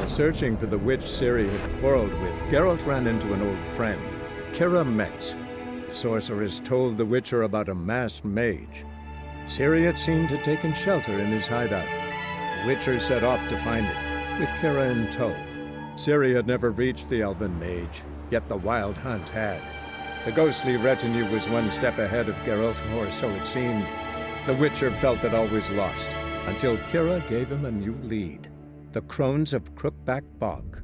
Searching for the witch Ciri had quarreled with, Geralt ran into an old friend, Kira Metz. The sorceress told the Witcher about a masked mage. Ciri, it seemed, had taken shelter in his hideout. The Witcher set off to find it, with Kira in tow. Ciri had never reached the elven mage, yet the Wild Hunt had. The ghostly retinue was one step ahead of Geralt, or so it seemed. The Witcher felt that all was lost, until Kira gave him a new lead. The Crones of Crookback Bog.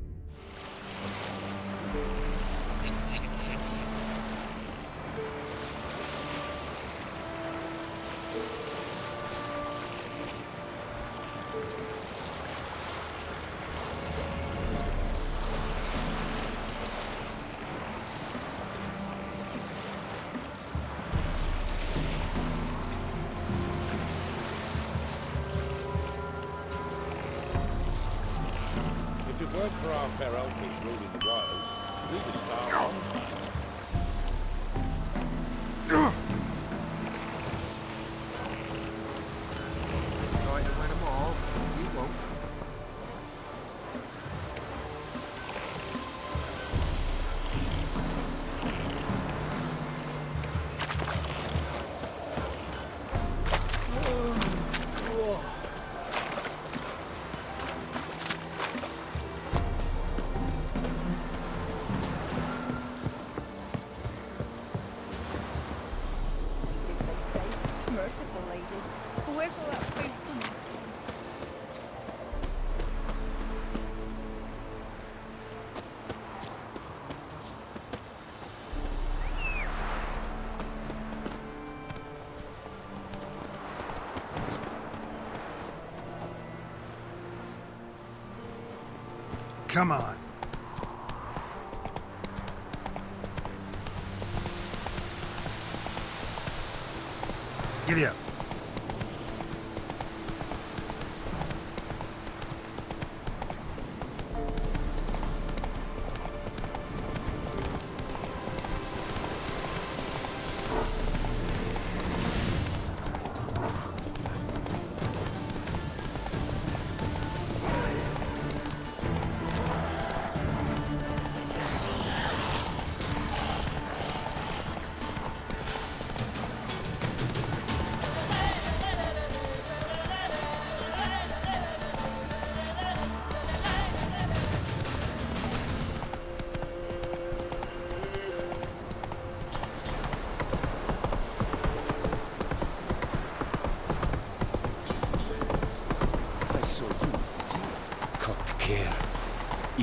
If it weren't for our fair uncles ruling the wilds, we'd have starved on. Try to win them all, we won't. Merciful ladies. But where's all that food coming from? Come on. Giddy up.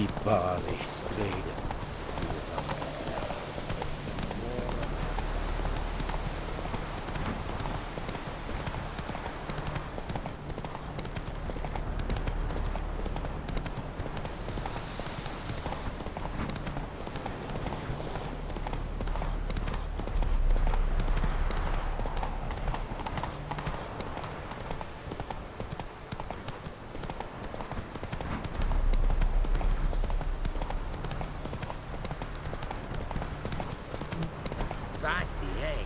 I bare strejder. Feisty, eh?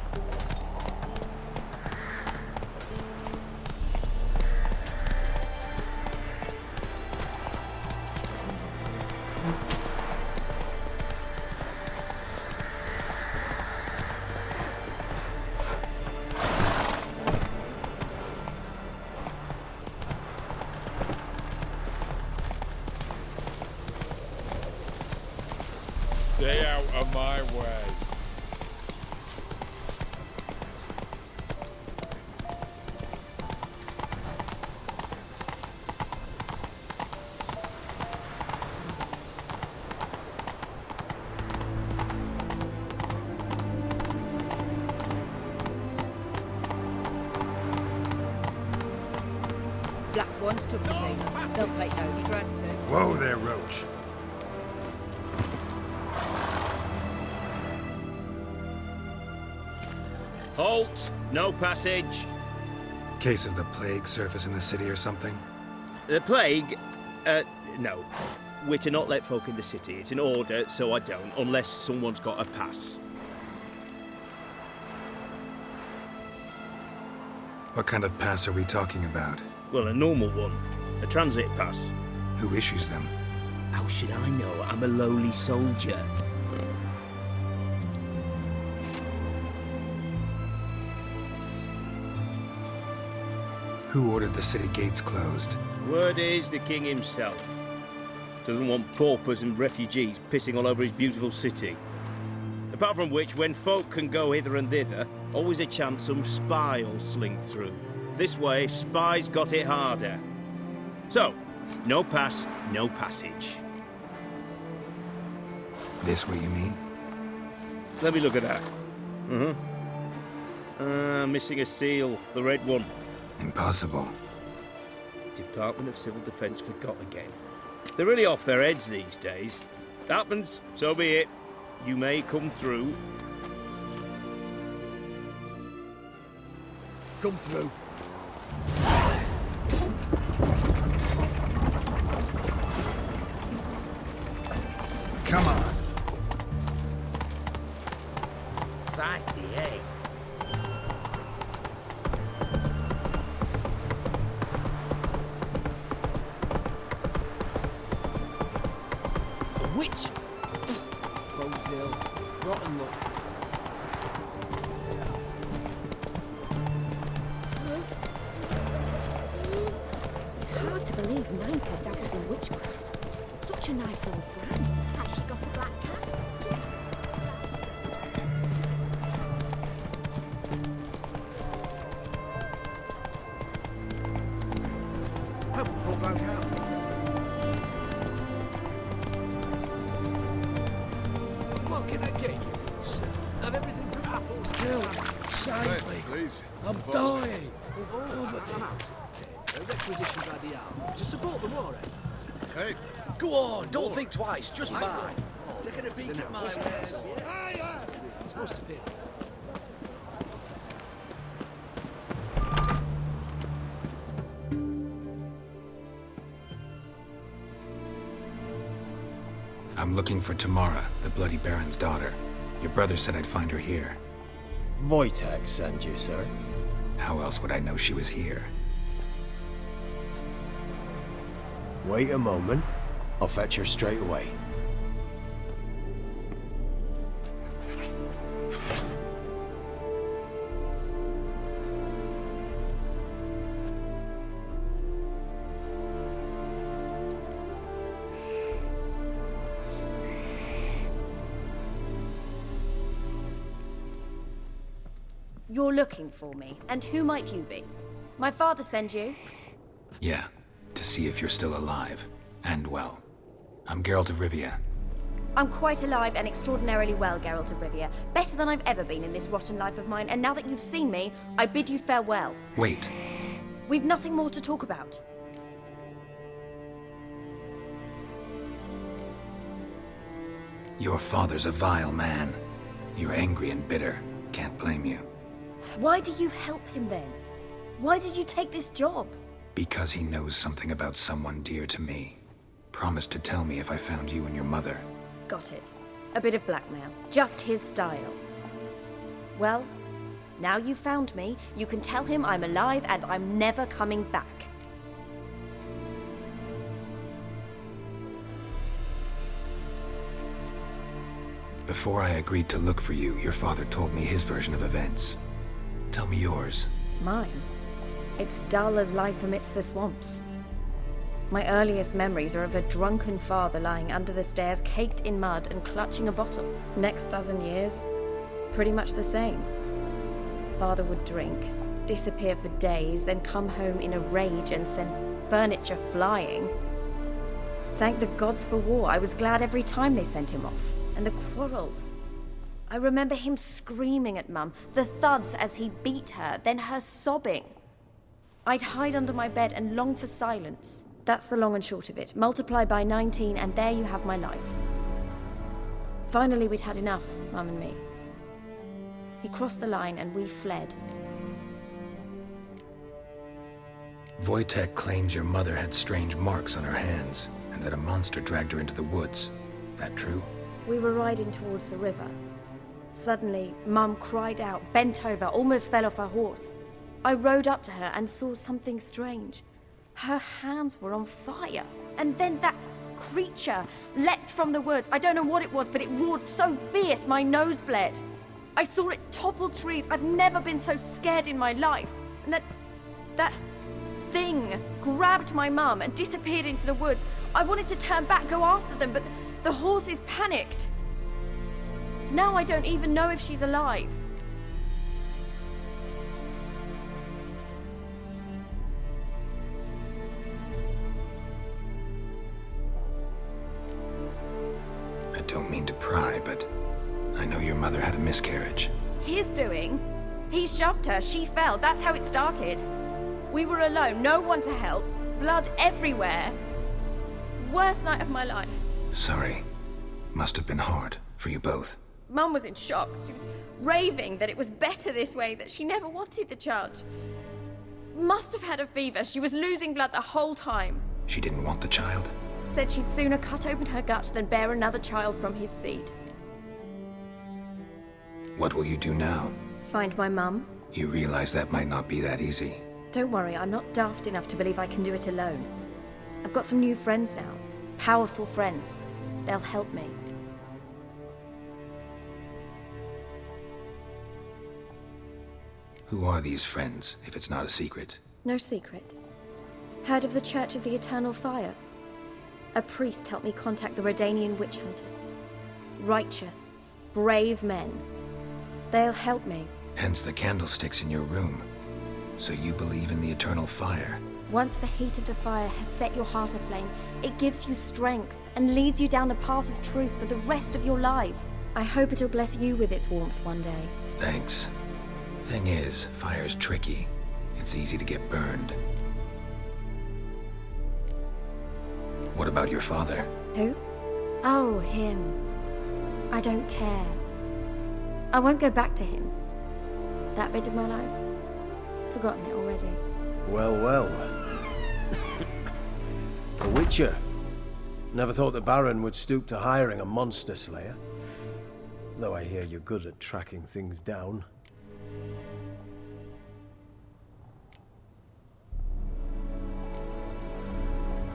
Stay out of my way. Black ones took the same. They'll take no drag too. Whoa there, Roach. Halt! No passage. Case of the plague surface in the city or something? The plague? No. We're to not let folk in the city. It's an order, so I don't, unless someone's got a pass. What kind of pass are we talking about? Well, a normal one. A transit pass. Who issues them? How should I know? I'm a lowly soldier. Who ordered the city gates closed? Word is the king himself. Doesn't want paupers and refugees pissing all over his beautiful city. Apart from which, when folk can go hither and thither, always a chance some spy will slink through. This way, spies got it harder. So, no pass, no passage. This way, you mean? Let me look at that. Missing a seal, the red one. Impossible. Department of Civil Defence forgot again. They're really off their heads these days. Happens, so be it. You may come through. Come through. Come on. Feisty, eh? A witch! Bodes ill. Rotten luck. It's hard to believe Nanka dabbled in witchcraft. Such a nice old brand. Has she got a black cat? Pull bloke out. What can I get you? Sir? Have everything from apples to save me. Please. I'm dying of poverty. Requisitioned by the army to support the war effort. Hey. Go on, don't think twice, just buy. Taking a peek at my wares. It's supposed to be. I'm looking for Tamara, the Bloody Baron's daughter. Your brother said I'd find her here. Wojtek sent you, sir. How else would I know she was here? Wait a moment. I'll fetch her straight away. You're looking for me, and who might you be? My father send you? Yeah, to see if you're still alive. And well. I'm Geralt of Rivia. I'm quite alive and extraordinarily well, Geralt of Rivia. Better than I've ever been in this rotten life of mine, and now that you've seen me, I bid you farewell. Wait. We've nothing more to talk about. Your father's a vile man. You're angry and bitter. Can't blame you. Why do you help him then? Why did you take this job? Because he knows something about someone dear to me. Promised to tell me if I found you and your mother. Got it. A bit of blackmail. Just his style. Well, now you've found me, you can tell him I'm alive and I'm never coming back. Before I agreed to look for you, your father told me his version of events. Tell me yours. Mine? It's dull as life amidst the swamps. My earliest memories are of a drunken father lying under the stairs, caked in mud and clutching a bottle. Next dozen years, pretty much the same. Father would drink, disappear for days, then come home in a rage and send furniture flying. Thank the gods for war. I was glad every time they sent him off. And the quarrels. I remember him screaming at Mum, the thuds as he beat her, then her sobbing. I'd hide under my bed and long for silence. That's the long and short of it. Multiply by 19 and there you have my life. Finally, we'd had enough, Mum and me. He crossed the line and we fled. Wojtek claims your mother had strange marks on her hands, and that a monster dragged her into the woods. That true? We were riding towards the river. Suddenly, Mum cried out, bent over, almost fell off her horse. I rode up to her and saw something strange. Her hands were on fire. And then that creature leapt from the woods. I don't know what it was, but it roared so fierce my nose bled. I saw it topple trees. I've never been so scared in my life. And that thing grabbed my mum and disappeared into the woods. I wanted to turn back, go after them, but the horses panicked. Now I don't even know if she's alive. I don't mean to pry, but I know your mother had a miscarriage. His doing. He shoved her, she fell. That's how it started. We were alone, no one to help, blood everywhere. Worst night of my life. Sorry. Must have been hard for you both. Mum was in shock. She was raving that it was better this way, that she never wanted the child. Must have had a fever. She was losing blood the whole time. She didn't want the child? Said she'd sooner cut open her gut than bear another child from his seed. What will you do now? Find my mum. You realize that might not be that easy. Don't worry, I'm not daft enough to believe I can do it alone. I've got some new friends now. Powerful friends. They'll help me. Who are these friends, if it's not a secret? No secret. Heard of the Church of the Eternal Fire? A priest helped me contact the Redanian witch hunters. Righteous, brave men. They'll help me. Hence the candlesticks in your room. So you believe in the eternal fire? Once the heat of the fire has set your heart aflame, it gives you strength and leads you down the path of truth for the rest of your life. I hope it'll bless you with its warmth one day. Thanks. Thing is, fire's tricky. It's easy to get burned. What about your father? Who? Oh, him. I don't care. I won't go back to him. That bit of my life. Forgotten it already. Well, well. A witcher. Never thought the Baron would stoop to hiring a monster slayer. Though I hear you're good at tracking things down.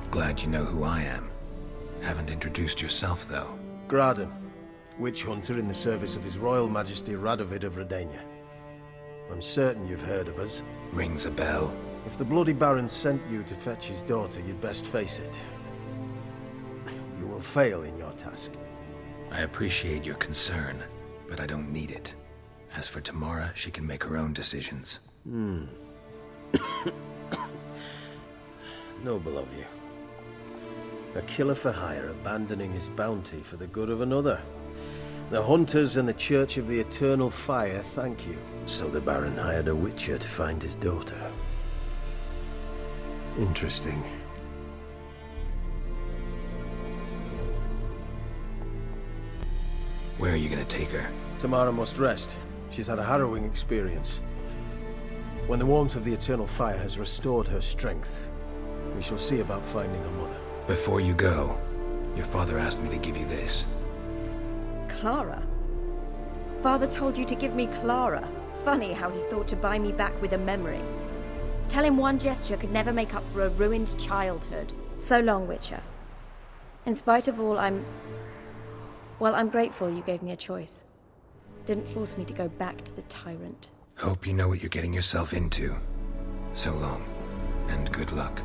Glad you know who I am. Haven't introduced yourself, though. Graden, witch hunter in the service of His Royal Majesty Radovid of Redania. I'm certain you've heard of us. Rings a bell. If the Bloody Baron sent you to fetch his daughter, you'd best face it. You will fail in your task. I appreciate your concern, but I don't need it. As for Tamara, she can make her own decisions. Noble of you. A killer for hire abandoning his bounty for the good of another. The hunters and the Church of the Eternal Fire thank you. So the Baron hired a witcher to find his daughter. Interesting. Where are you gonna take her? Tamara must rest. She's had a harrowing experience. When the warmth of the Eternal Fire has restored her strength, we shall see about finding her mother. Before you go, your father asked me to give you this. Clara? Father told you to give me Clara. Funny how he thought to buy me back with a memory. Tell him one gesture could never make up for a ruined childhood. So long, Witcher. In spite of all, I'm grateful you gave me a choice. Didn't force me to go back to the tyrant. Hope you know what you're getting yourself into. So long, and good luck.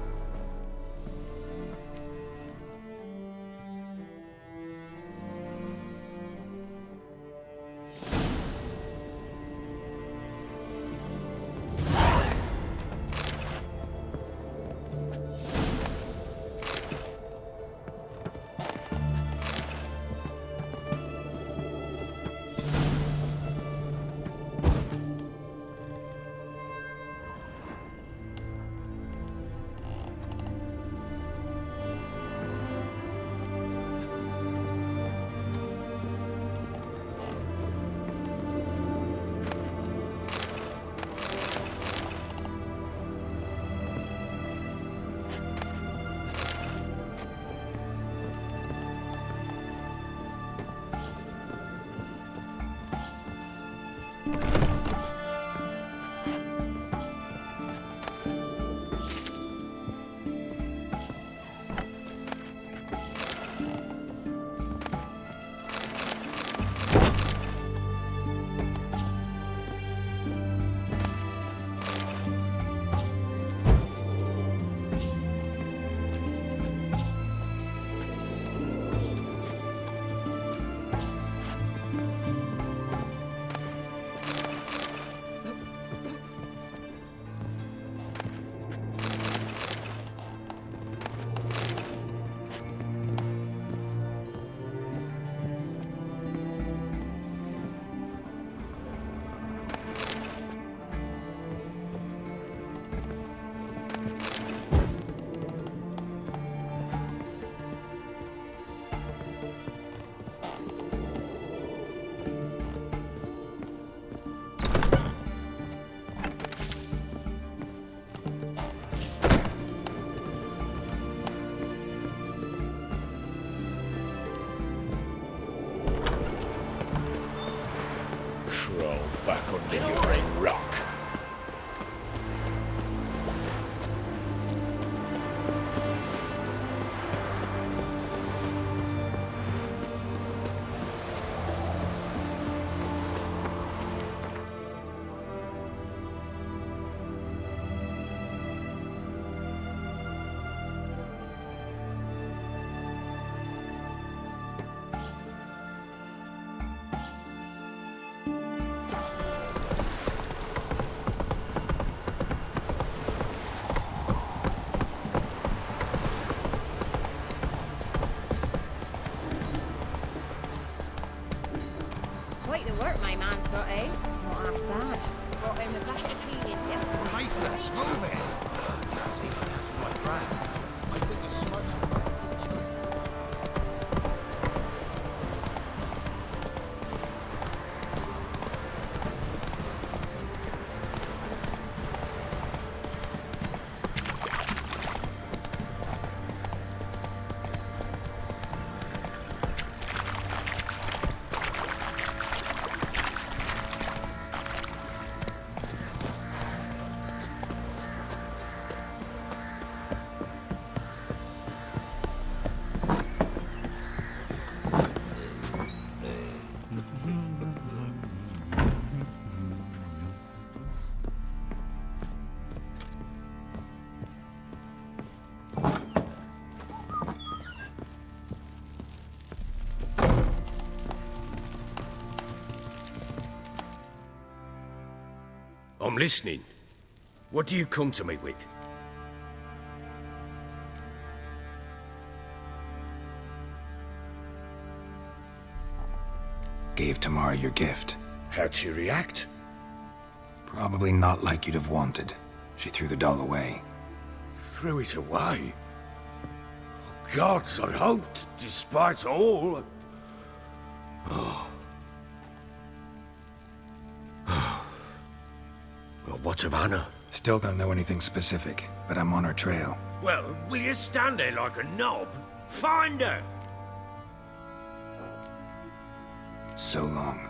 back under your rock. Quite the work my man's got, eh? Not half bad. Brought him a back of cleaning yesterday. Lifeless, move it! Can't see if that's right, Brad. I think the smoke's I'm listening. What do you come to me with? Gave Tamara your gift. How'd she react? Probably not like you'd have wanted. She threw the doll away. Threw it away? Oh, gods, I hoped, despite all. Well, what of Anna? Still don't know anything specific, but I'm on her trail. Well, will you stand there like a knob? Find her! So long.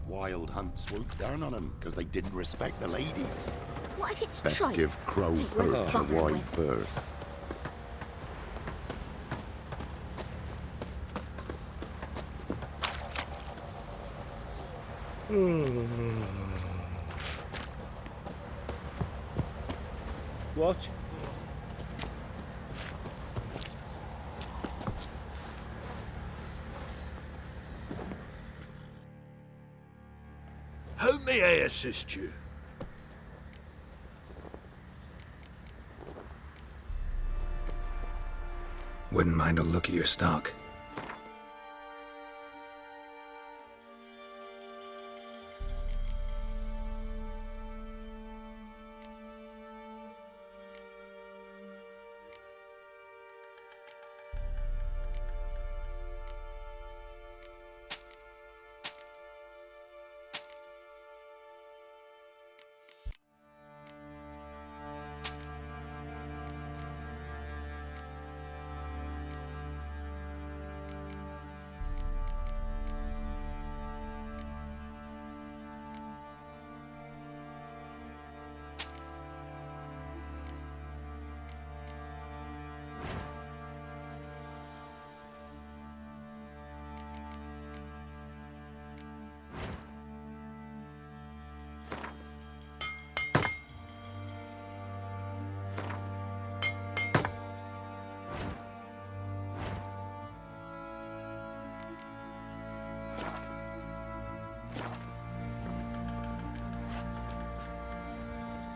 Wild Hunt swooped down on them because they didn't respect the ladies. What if it's Best tripe? give crow Take perch what a buffalo wide with. berth. What? How may I assist you? Wouldn't mind a look at your stock.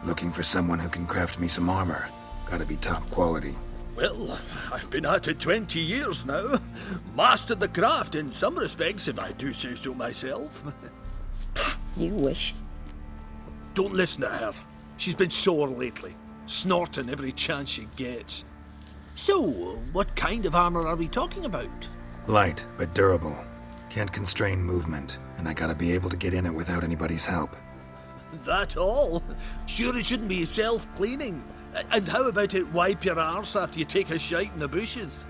Looking for someone who can craft me some armor. Gotta be top quality. Well, I've been at it 20 years now. Mastered the craft in some respects, if I do say so myself. You wish. Don't listen to her. She's been sore lately, snorting every chance she gets. So, what kind of armor are we talking about? Light, but durable. Can't constrain movement, and I gotta be able to get in it without anybody's help. That all? Sure it shouldn't be self-cleaning. And how about it wipe your arse after you take a shite in the bushes?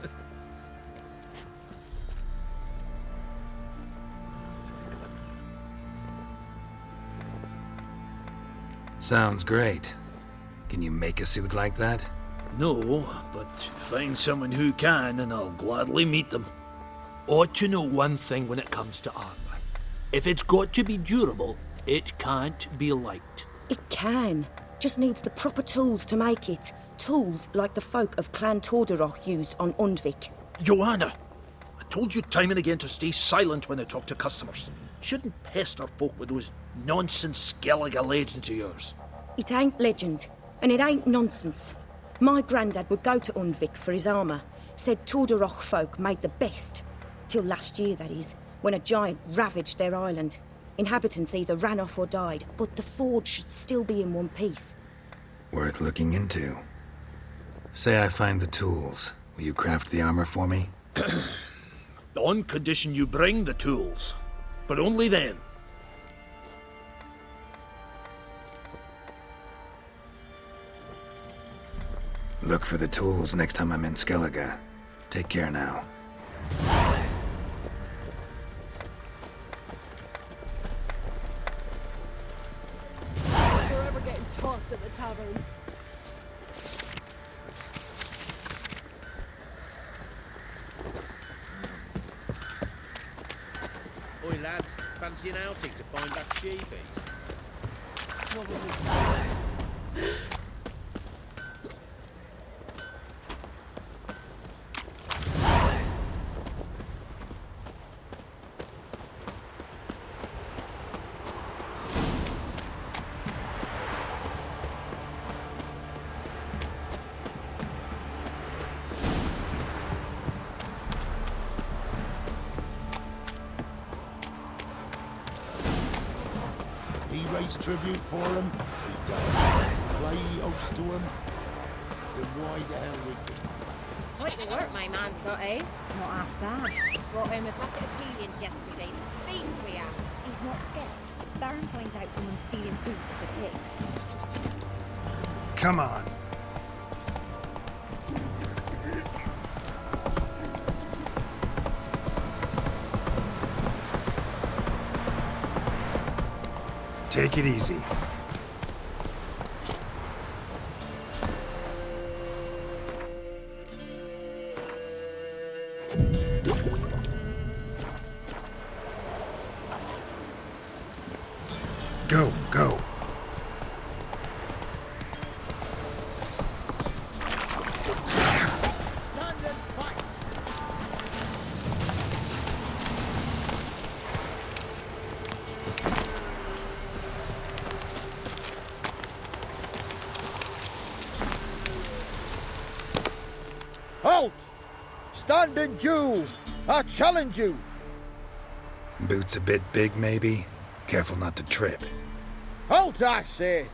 Sounds great. Can you make a suit like that? No, but find someone who can and I'll gladly meet them. Ought to know one thing when it comes to armor. If it's got to be durable, it can't be light. It can. Just needs the proper tools to make it. Tools like the folk of Clan Torderoch use on Undvik. Joanna, I told you time and again to stay silent when I talk to customers. Shouldn't pester folk with those nonsense Skellige legends of yours. It ain't legend, and it ain't nonsense. My granddad would go to Undvik for his armour. Said Torderoch folk made the best. Till last year, that is, when a giant ravaged their island. Inhabitants either ran off or died, but the forge should still be in one piece. Worth looking into. Say I find the tools. Will you craft the armor for me? On condition you bring the tools. But only then. Look for the tools next time I'm in Skellige. Take care now. Forever getting tossed at the tavern. Oi lads, fancy an outing to find that sheepies? Probably so. He raised tribute for him. He died. Play host to him. Then why the hell would Quite the work my man's got, eh? Not half bad. Brought home a bucket of peelings yesterday. The feast we had. He's not scared. Baron finds out someone's stealing food for the pigs. Come on. Take it easy. Go, go. stand and fight? Halt! Stand and duel! I challenge you! Boots a bit big, maybe? Careful not to trip. Halt, I say!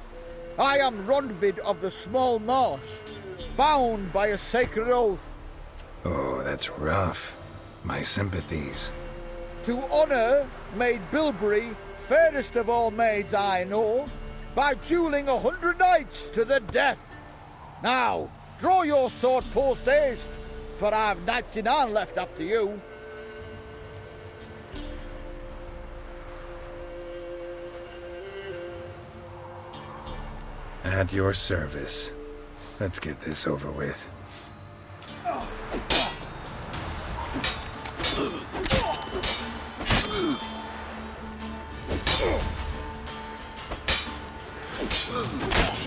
I am Ronvid of the Small Marsh, bound by a sacred oath. Oh, that's rough. My sympathies. To honour Maid Bilberry, fairest of all maids I know, by duelling 100 knights to the death. Now, draw your sword post haste, for I've 99 left after you. At your service. Let's get this over with.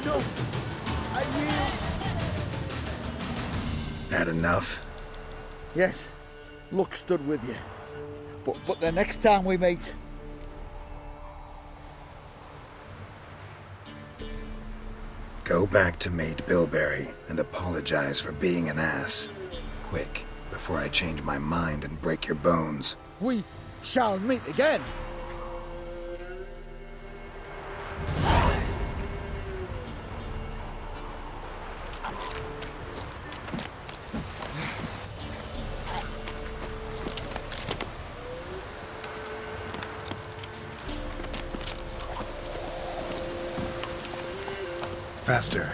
No, I yield. Had enough? Yes, luck stood with you. But the next time we meet, Go back to Mate Bilberry and apologize for being an ass. Quick, before I change my mind and break your bones. We shall meet again. Faster.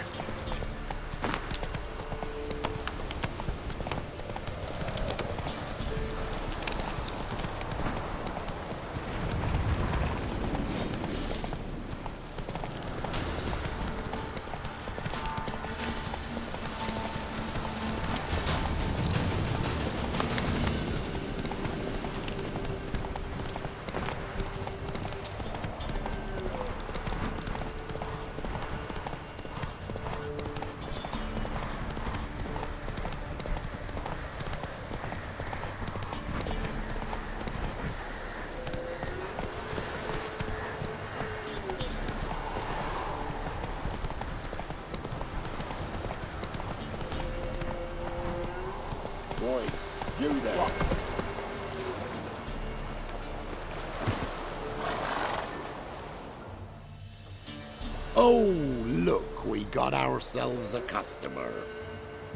Boy, you there. Oh, look, we got ourselves a customer.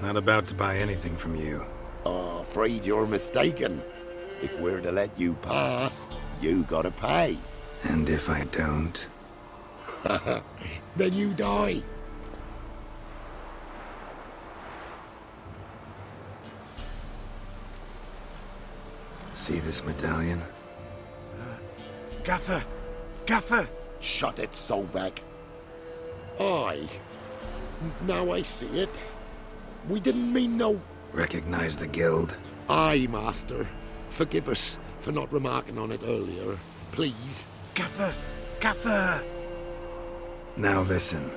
Not about to buy anything from you. Afraid you're mistaken. If we're to let you pass, you gotta pay. And if I don't? Then you die. See this medallion? Gaffer! Gaffer! Shut it, Solbeck. Aye. Now I see it. We didn't mean no... Recognize the guild? Aye, Master. Forgive us for not remarking on it earlier. Please. Gaffer! Gaffer! Now listen.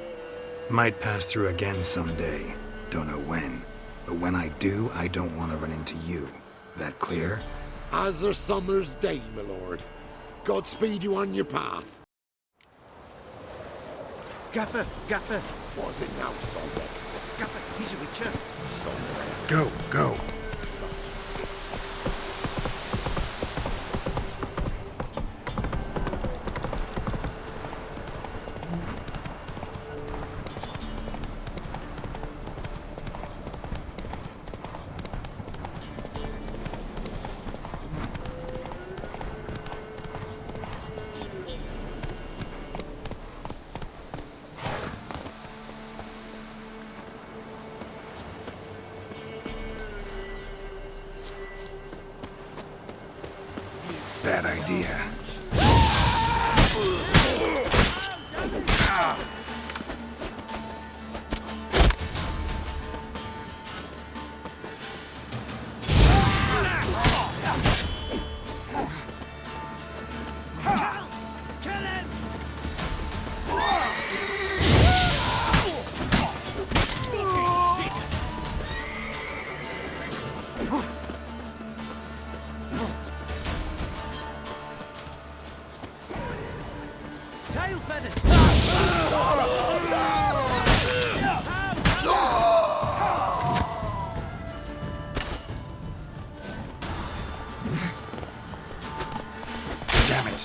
Might pass through again someday. Don't know when. But when I do, I don't want to run into you. That clear? As a summer's day, my lord. Godspeed you on your path. Gaffer, Gaffer. Was it now, Solbeck? Gaffer, he's a witcher. Solbeck. Go, go. Bad idea. Tail feathers! Damn it.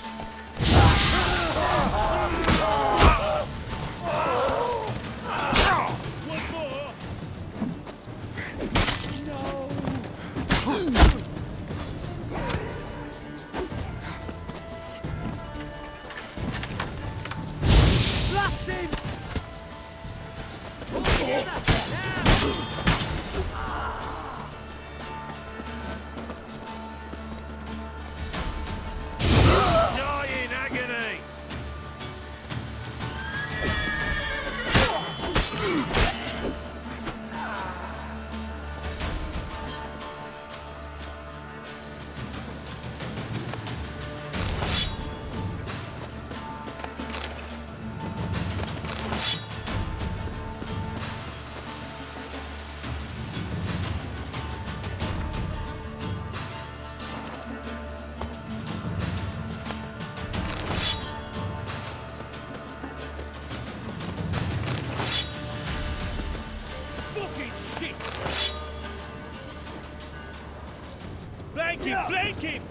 him! Flank him!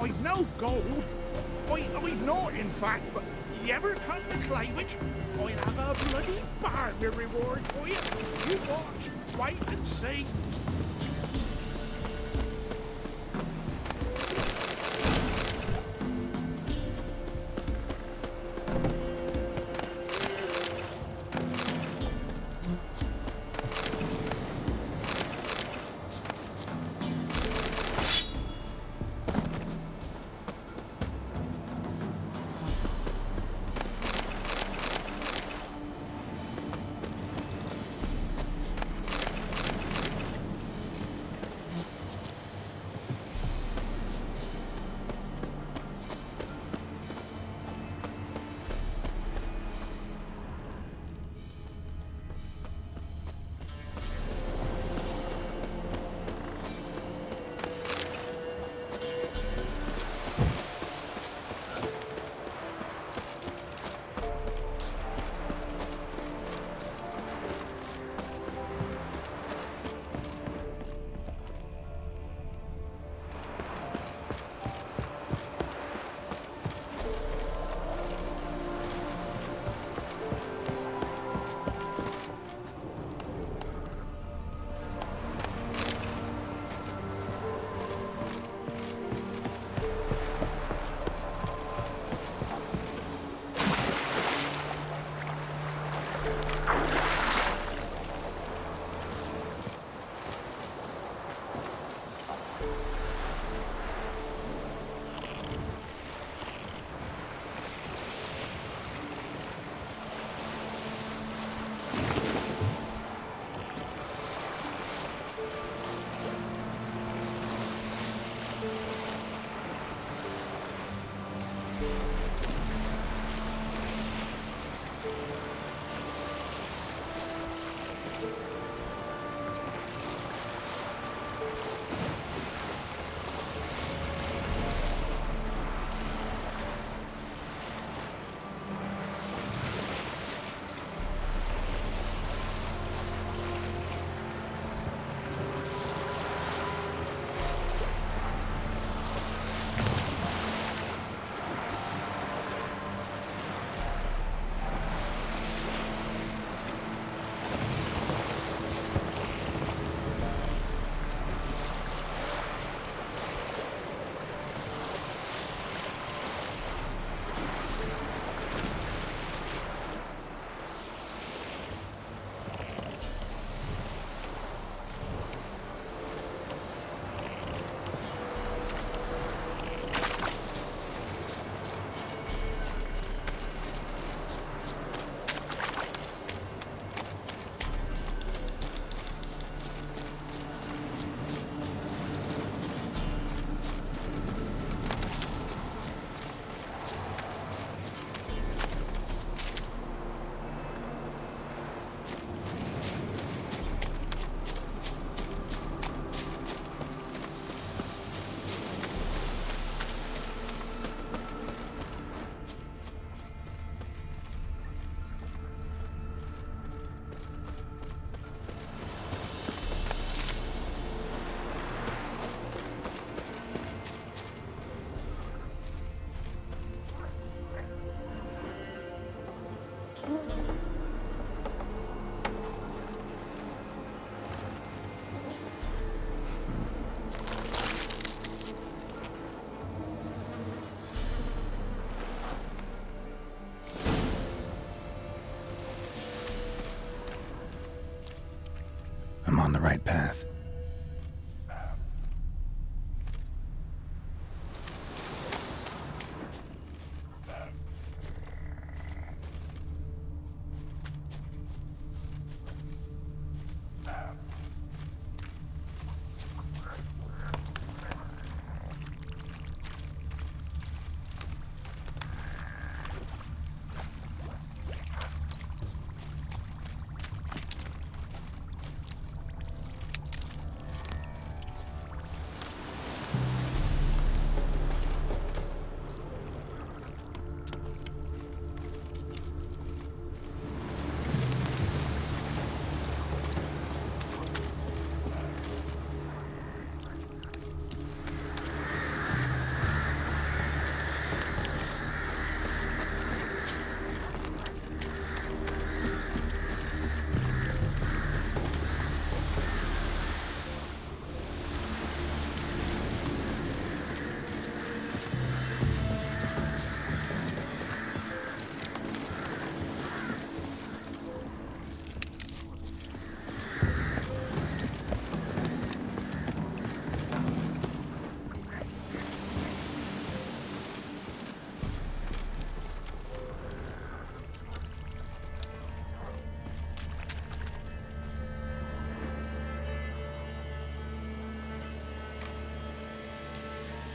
I've no gold. I've not, in fact, but you ever come to Claywich, I'll have a bloody barmy reward for you. You watch, wait and see. the right path.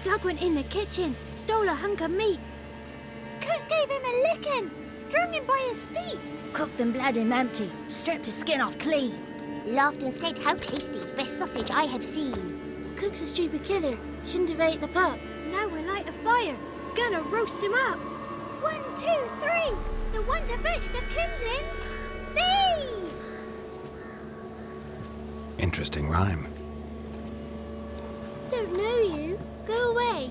Doug went in the kitchen, stole a hunk of meat. Cook gave him a licking, strung him by his feet. Cooked and bled him empty, stripped his skin off clean. Laughed and said, "How tasty, best sausage I have seen." Cook's a stupid killer, shouldn't have ate the pup. Now we'll light a fire, gonna roast him up. 1, 2, 3, the one to fetch the kindlings. Thee! Interesting rhyme. Don't know you. Go away.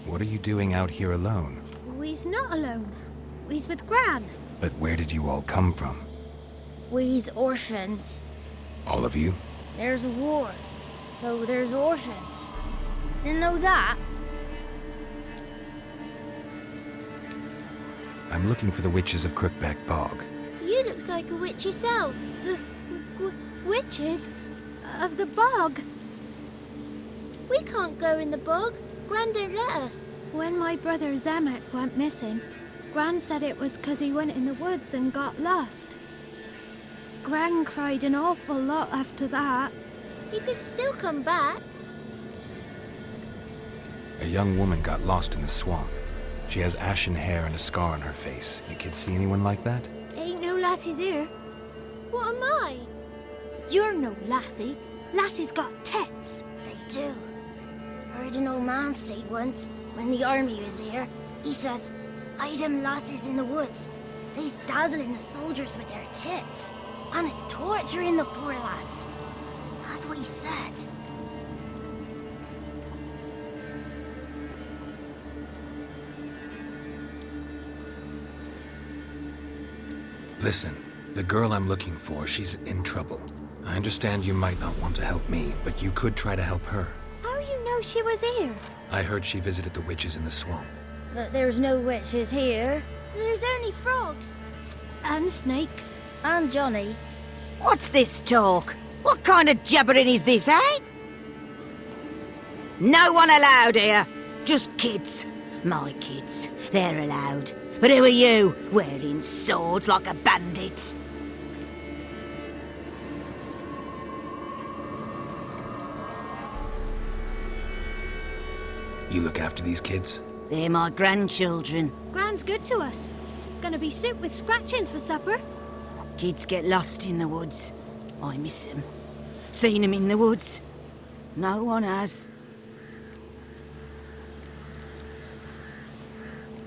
What are you doing out here alone? We's not alone. We's with Gran. But where did you all come from? We's orphans. All of you? There's a war, so there's orphans. Didn't know that? I'm looking for the witches of Crookback Bog. You looks like a witch yourself. Witches? Of the bog? We can't go in the bog. Gran don't let us. When my brother Zemek went missing, Gran said it was 'cause he went in the woods and got lost. Gran cried an awful lot after that. You could still come back. A young woman got lost in the swamp. She has ashen hair and a scar on her face. You kids see anyone like that? Ain't no lassies here. What am I? You're no lassie. Lassies got tits. They do. Heard an old man say once, when the army was here, he says, "Hide them lasses in the woods. They's dazzling the soldiers with their tits. And it's torturing the poor lads." That's what he said. Listen, the girl I'm looking for, she's in trouble. I understand you might not want to help me, but you could try to help her. How you know she was here? I heard she visited the witches in the swamp. But there's no witches here. There's only frogs. And snakes. And Johnny. What's this talk? What kind of jabbering is this, eh? No one allowed here. Just kids. My kids. They're allowed. But who are you, wearing swords like a bandit? You look after these kids? They're my grandchildren. Gran's good to us. Gonna be soup with scratchings for supper. Kids get lost in the woods. I miss them. Seen them in the woods. No one has.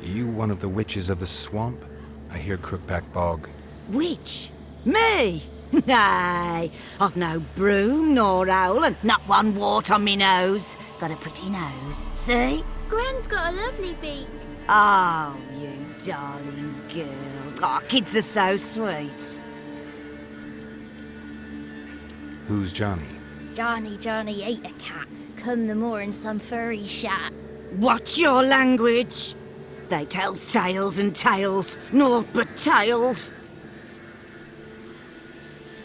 Are you one of the witches of the swamp? I hear Crookback Bog. Witch? Me? Nay, I've no broom nor owl and not one wart on me nose. Got a pretty nose, see? Gran's got a lovely beak. Oh, you darling girl. Oh, kids are so sweet. Who's Johnny? Johnny ate a cat. Come the more in some furry shat. Watch your language. They tells tales and tales, naught but tales.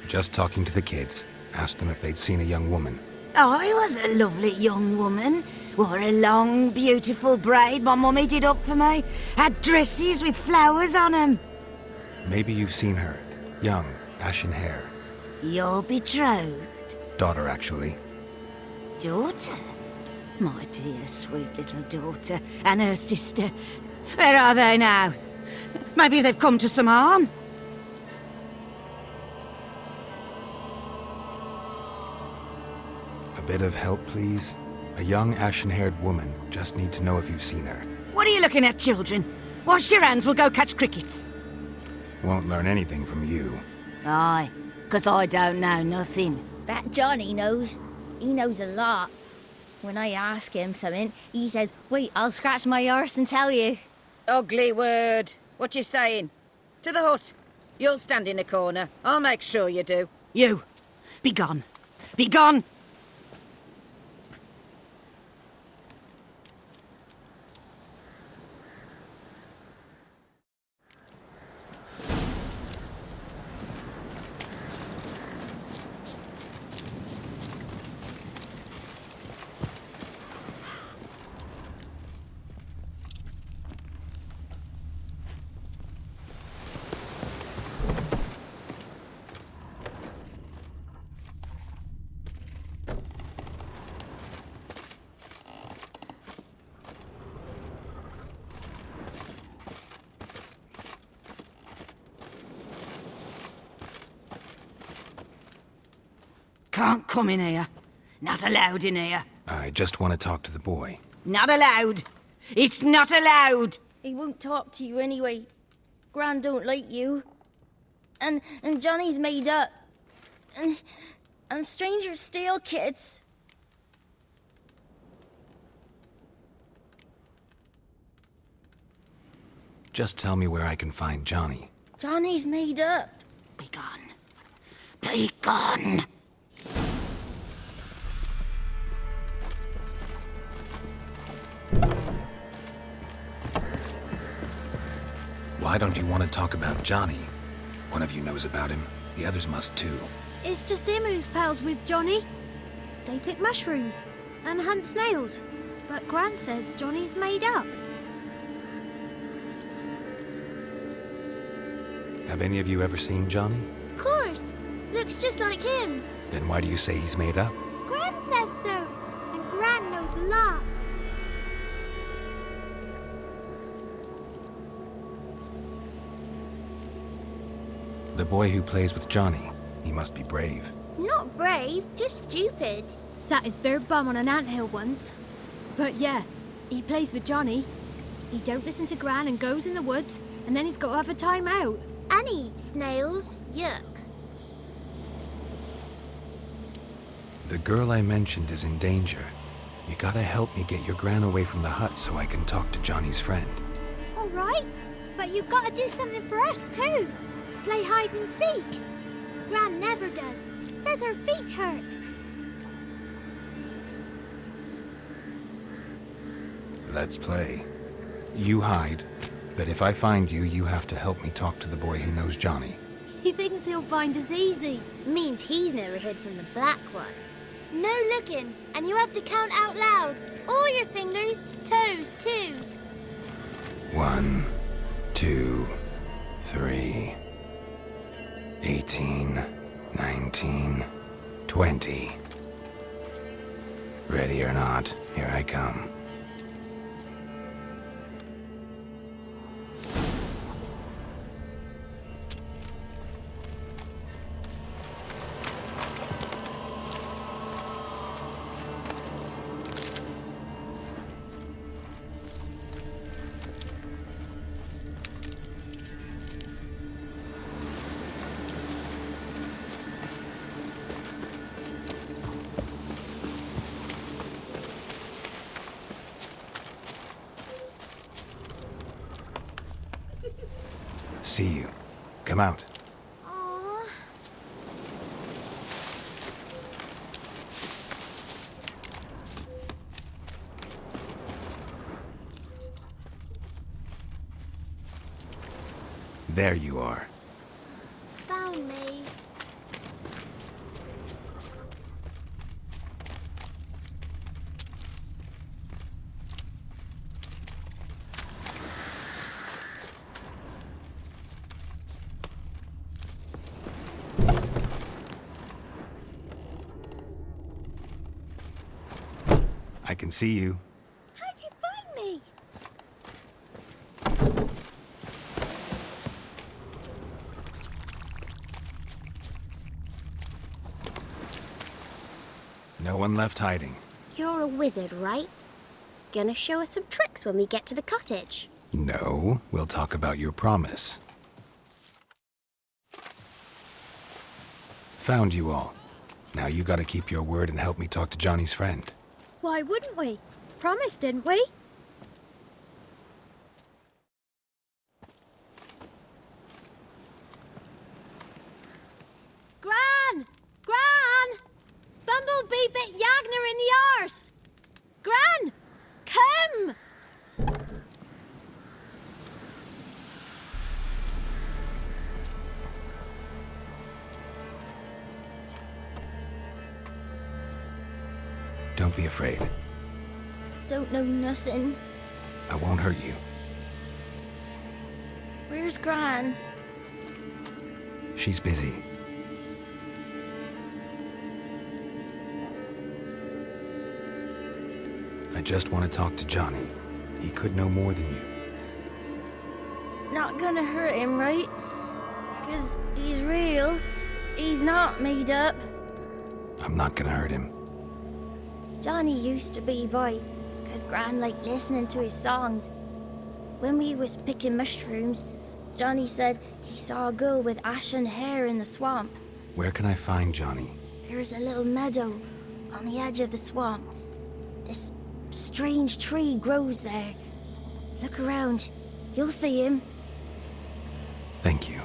Just talking to the kids. Asked them if they'd seen a young woman. I was a lovely young woman. Wore a long, beautiful braid my mummy did up for me. Had dresses with flowers on 'em. Maybe you've seen her. Young, ashen hair. Your betrothed? Daughter, actually. Daughter? My dear, sweet little daughter. And her sister. Where are they now? Maybe they've come to some harm. A bit of help, please? A young, ashen-haired woman. Just need to know if you've seen her. What are you looking at, children? Wash your hands, we'll go catch crickets. Won't learn anything from you. Aye, 'cause I don't know nothing. That Johnny knows. He knows a lot. When I ask him something, he says, wait, I'll scratch my arse and tell you. Ugly word. What you saying? To the hut. You'll stand in a corner. I'll make sure you do. You. Be gone. Be gone! Can't come in here. Not allowed in here. I just want to talk to the boy. Not allowed. It's not allowed. He won't talk to you anyway. Gran don't like you. And Johnny's made up. And strangers steal kids. Just tell me where I can find Johnny. Johnny's made up. Be gone. Be gone. Why don't you want to talk about Johnny? One of you knows about him. The others must too. It's just him who's pals with Johnny. They pick mushrooms and hunt snails. But Gran says Johnny's made up. Have any of you ever seen Johnny? Of course. Looks just like him. Then why do you say he's made up? Gran says so. And Gran knows lots. The boy who plays with Johnny, he must be brave. Not brave, just stupid. Sat his bare bum on an anthill once. But yeah, he plays with Johnny. He don't listen to Gran and goes in the woods, and then he's got to have a time out. And he eats snails. Yuck. The girl I mentioned is in danger. You gotta help me get your Gran away from the hut so I can talk to Johnny's friend. All right, but you got to do something for us too. Play hide and seek. Gran never does. Says her feet hurt. Let's play. You hide, but if I find you, you have to help me talk to the boy who knows Johnny. He thinks he'll find us easy. Means he's never hid from the black ones. No looking, and you have to count out loud. All your fingers, toes too. 1, 2, 3, 18, 19, 20. Ready or not, here I come. See you. Come out. There you are. Found me. I can see you. How'd you find me? No one left hiding. You're a wizard, right? Gonna show us some tricks when we get to the cottage. No, we'll talk about your promise. Found you all. Now you gotta keep your word and help me talk to Johnny's friend. Why wouldn't we? Promised, didn't we? Gran! Gran! Bumblebee bit Yagner in the arse! Gran! Come! Don't be afraid. Don't know nothing. I won't hurt you. Where's Gran? She's busy. I just want to talk to Johnny. He could know more than you. Not gonna hurt him, right? 'Cause he's real. He's not made up. I'm not gonna hurt him. Johnny used to be boy, 'cause Gran liked listening to his songs. When we was picking mushrooms, Johnny said he saw a girl with ashen hair in the swamp. Where can I find Johnny? There's a little meadow on the edge of the swamp. This strange tree grows there. Look around. You'll see him. Thank you.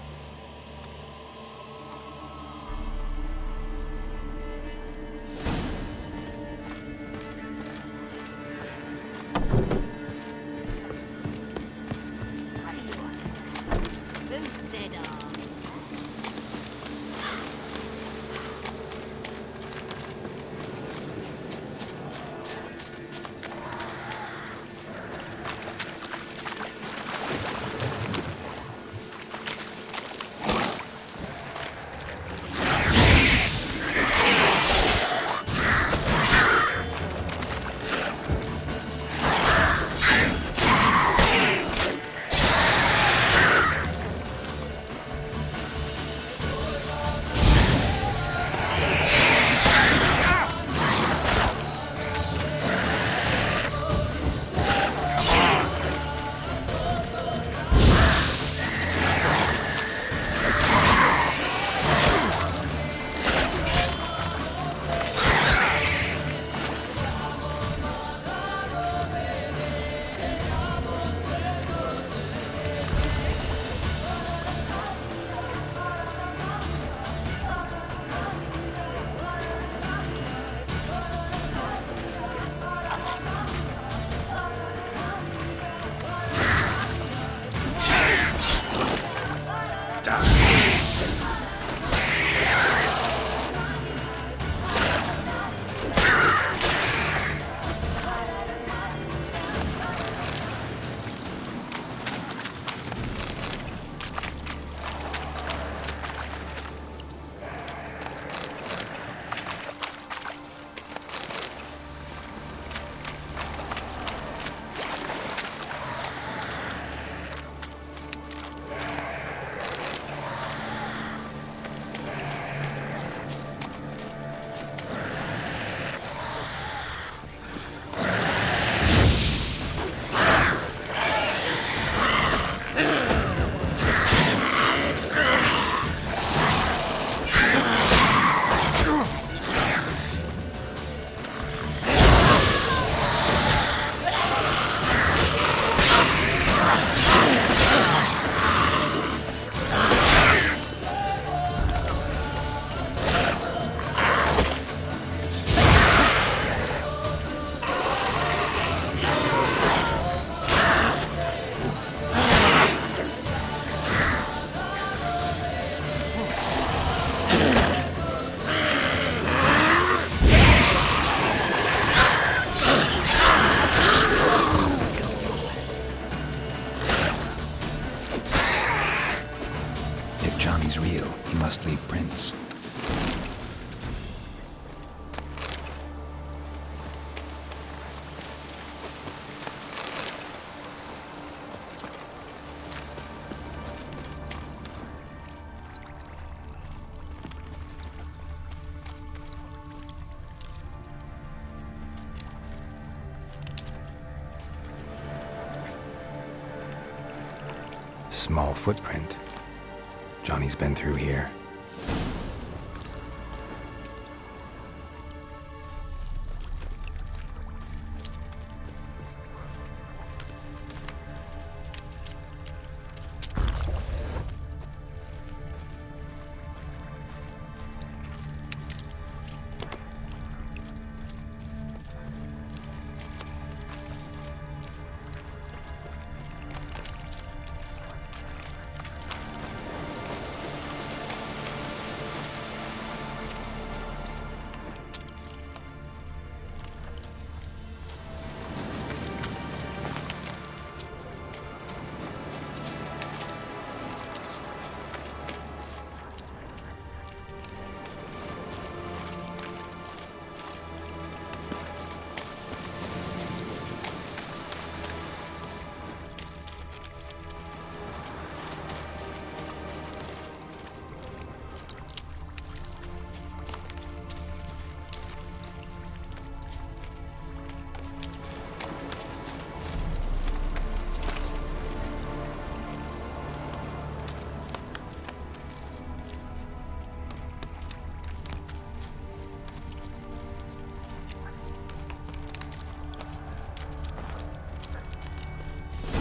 Johnny's real, he must leave prints. Small footprint. Johnny's been through here.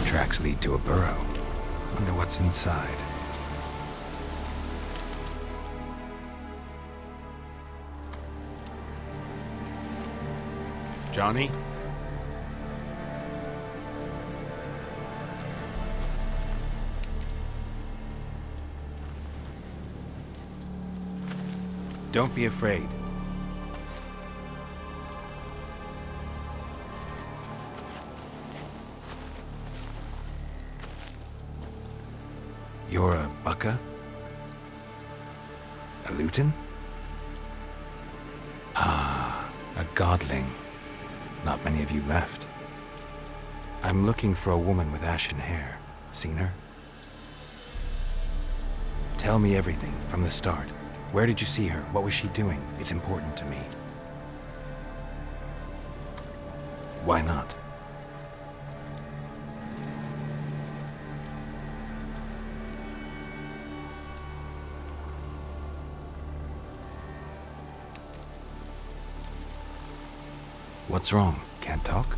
Tracks lead to a burrow. Wonder what's inside. Johnny? Don't be afraid. You're a Bucka? A Luton? Ah, a godling. Not many of you left. I'm looking for a woman with ashen hair. Seen her? Tell me everything from the start. Where did you see her? What was she doing? It's important to me. Why not? What's wrong? Can't talk?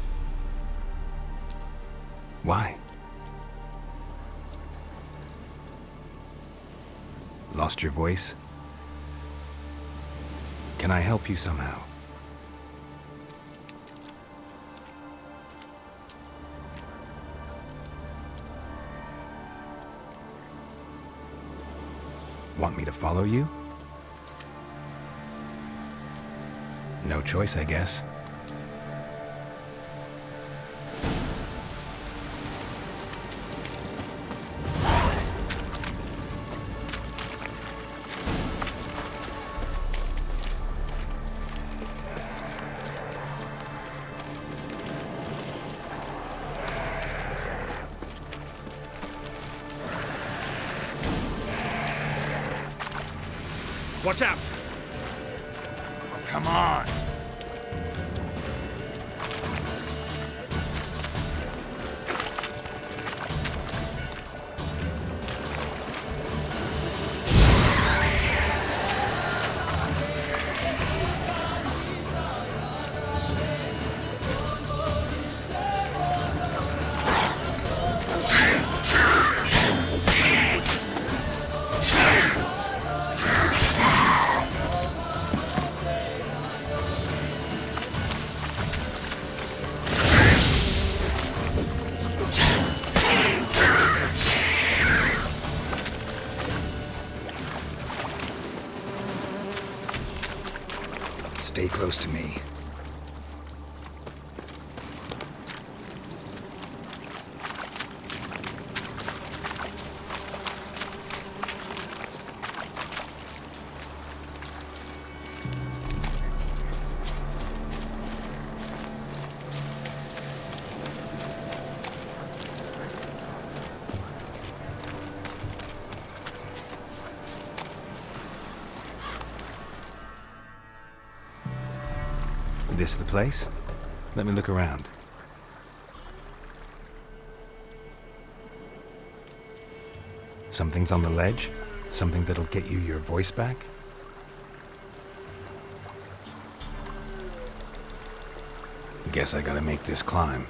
Why? Lost your voice? Can I help you somehow? Want me to follow you? No choice, I guess. Watch out! Oh, come on! Stay close to me. This the place? Let me look around. Something's on the ledge? Something that'll get you your voice back? Guess I gotta make this climb.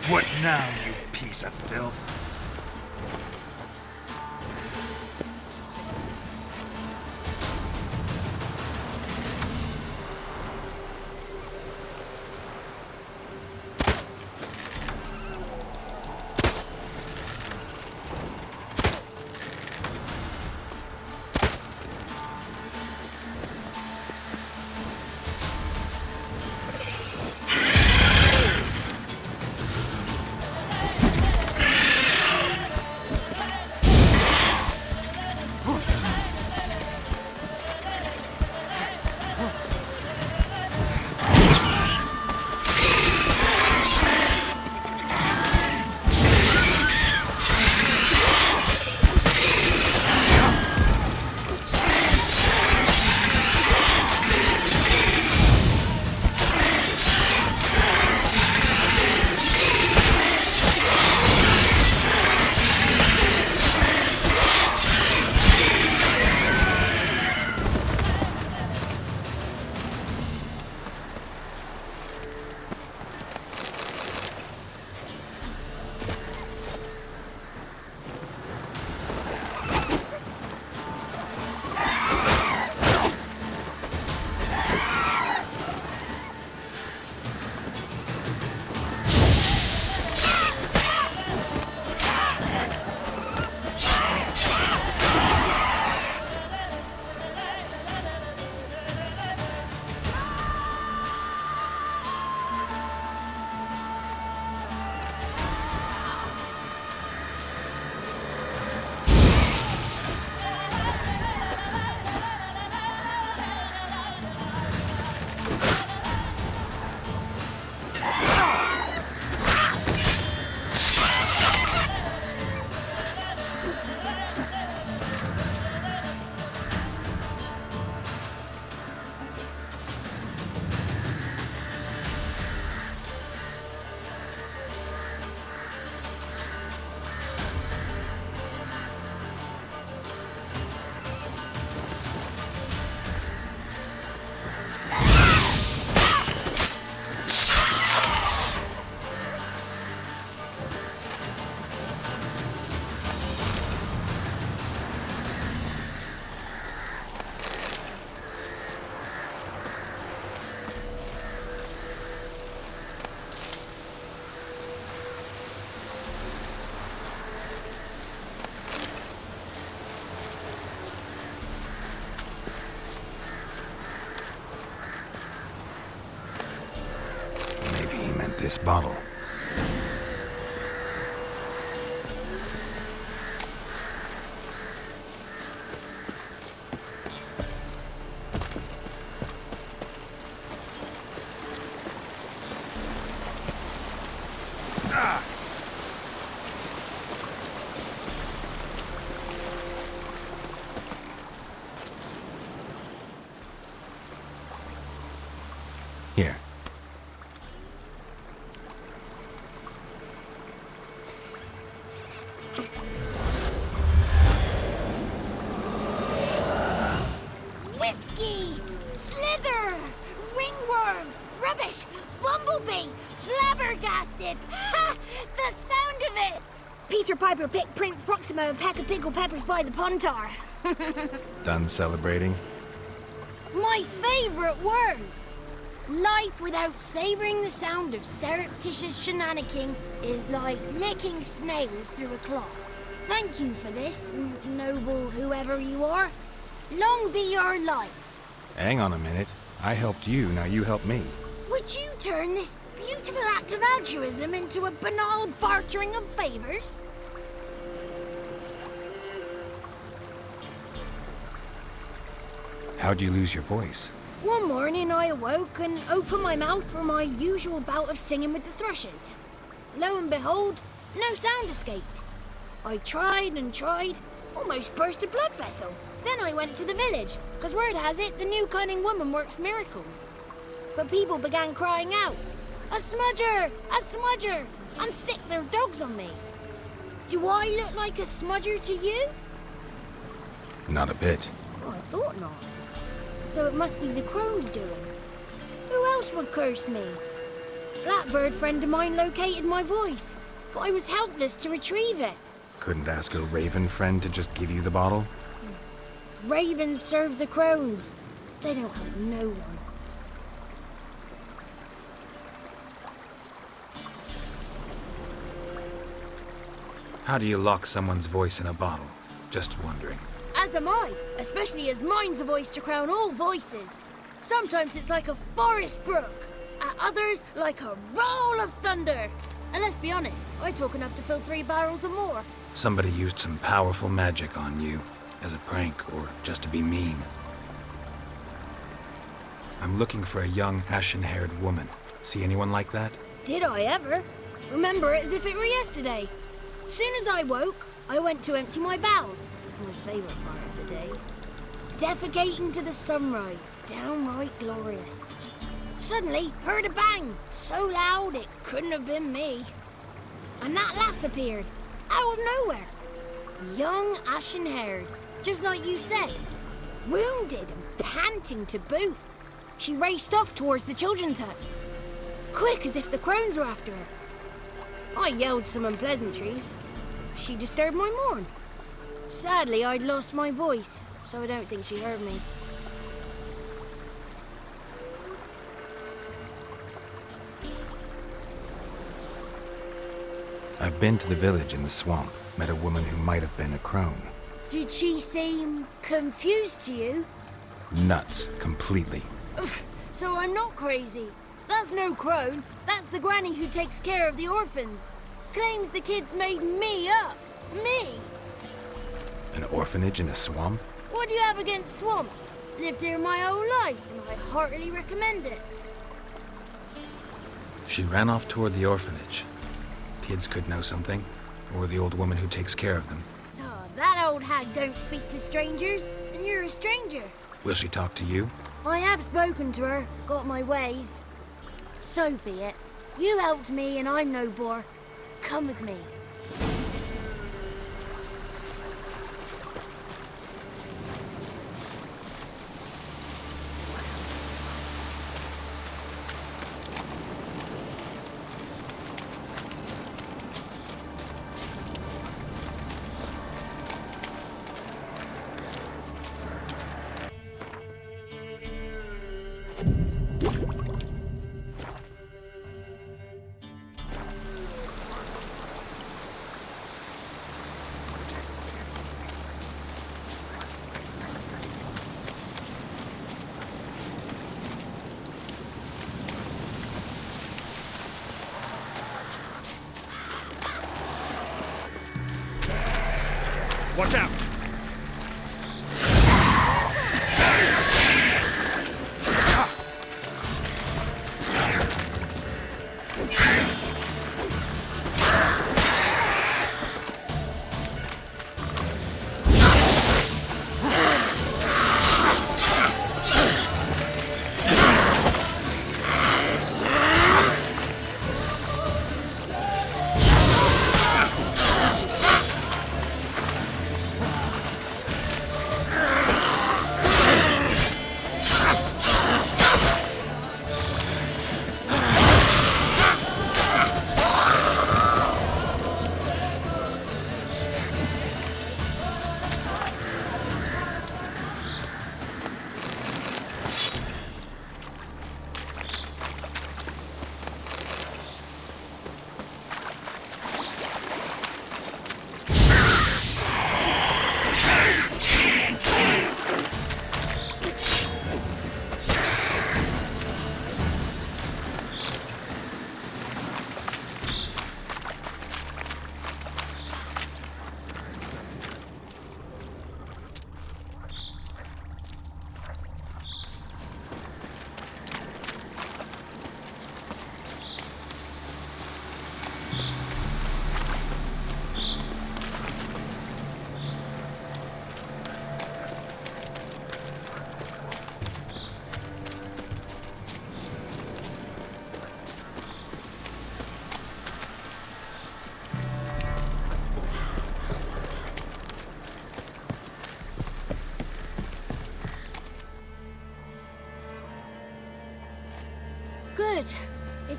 What now, you piece of filth? This bottle. Here. Whiskey! Slither! Ringworm! Rubbish! Bumblebee! Flabbergasted! Ha! The sound of it! Peter Piper picked Prince Proximo a pack of pickled peppers by the pontar. Done celebrating? My favourite words! Life without savouring the sound of surreptitious shenanigans is like licking snails through a cloth. Thank you for this, noble whoever you are. Long be your life. Hang on a minute. I helped you, now you help me. Would you turn this beautiful act of altruism into a banal bartering of favors? How'd you lose your voice? One morning I awoke and opened my mouth for my usual bout of singing with the thrushes. Lo and behold, no sound escaped. I tried and tried, almost burst a blood vessel. Then I went to the village, because word has it the new cunning woman works miracles. But people began crying out, "A smudger! A smudger!" and sick their dogs on me. Do I look like a smudger to you? Not a bit. Oh, I thought not. So it must be the crone's doing. Who else would curse me? Blackbird friend of mine located my voice, but I was helpless to retrieve it. Couldn't ask a raven friend to just give you the bottle? Ravens serve the crones. They don't have no one. How do you lock someone's voice in a bottle? Just wondering. As am I, especially as mine's a voice to crown all voices. Sometimes it's like a forest brook, at others like a roll of thunder. And let's be honest, I talk enough to fill 3 barrels or more. Somebody used some powerful magic on you, as a prank or just to be mean. I'm looking for a young, ashen-haired woman. See anyone like that? Did I ever? Remember it as if it were yesterday. Soon as I woke, I went to empty my bowels. My favourite part of the day. Defecating to the sunrise, downright glorious. Suddenly, heard a bang, so loud it couldn't have been me. And that lass appeared, out of nowhere. Young, ashen-haired, just like you said. Wounded and panting to boot. She raced off towards the children's hut. Quick as if the crones were after her. I yelled some unpleasantries. She disturbed my morn. Sadly, I'd lost my voice, so I don't think she heard me. I've been to the village in the swamp, met a woman who might have been a crone. Did she seem confused to you? Nuts, completely. So I'm not crazy. That's no crone. That's the granny who takes care of the orphans. Claims the kids made me up. Me! An orphanage in a swamp? What do you have against swamps? Lived here my whole life, and I heartily recommend it. She ran off toward the orphanage. Kids could know something, or the old woman who takes care of them. Oh, that old hag don't speak to strangers, and you're a stranger. Will she talk to you? I have spoken to her, got my ways. So be it. You helped me, and I'm no bore. Come with me. Watch out!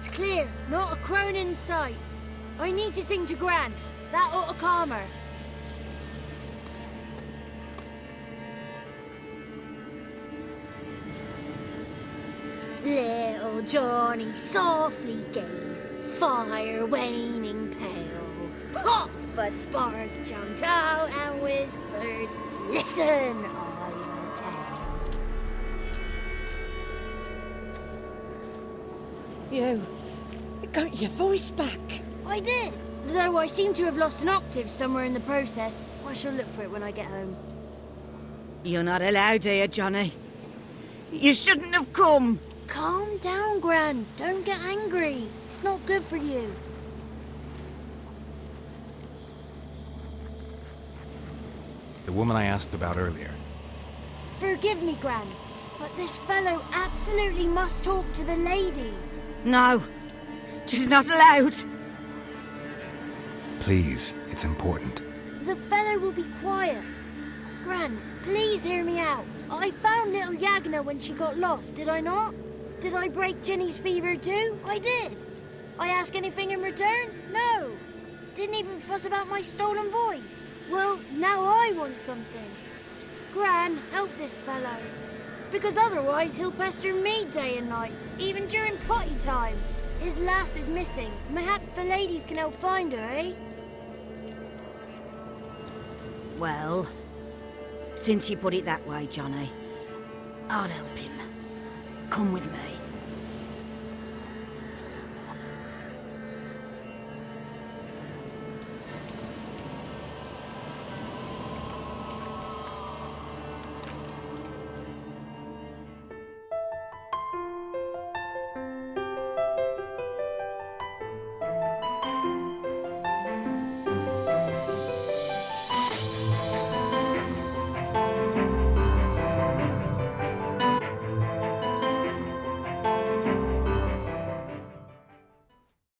It's clear, not a crone in sight. I need to sing to Gran. That ought to calm her. Little Johnny softly gazed at fire waning pale. Pop! A spark jumped out and whispered, "Listen, I'm a tale." You got your voice back. I did, though I seem to have lost an octave somewhere in the process. I shall look for it when I get home. You're not allowed here, Johnny. You shouldn't have come. Calm down, Gran. Don't get angry. It's not good for you. The woman I asked about earlier. Forgive me, Gran, but this fellow absolutely must talk to the ladies. No, she's not allowed. Please, it's important. The fellow will be quiet. Gran, please hear me out. I found little Yagna when she got lost, did I not? Did I break Ginny's fever too? I did. I ask anything in return? No. Didn't even fuss about my stolen voice. Well, now I want something. Gran, help this fellow. Because otherwise he'll pester me day and night, even during potty time. His lass is missing. Perhaps the ladies can help find her, eh? Well, since you put it that way, Johnny, I'll help him. Come with me.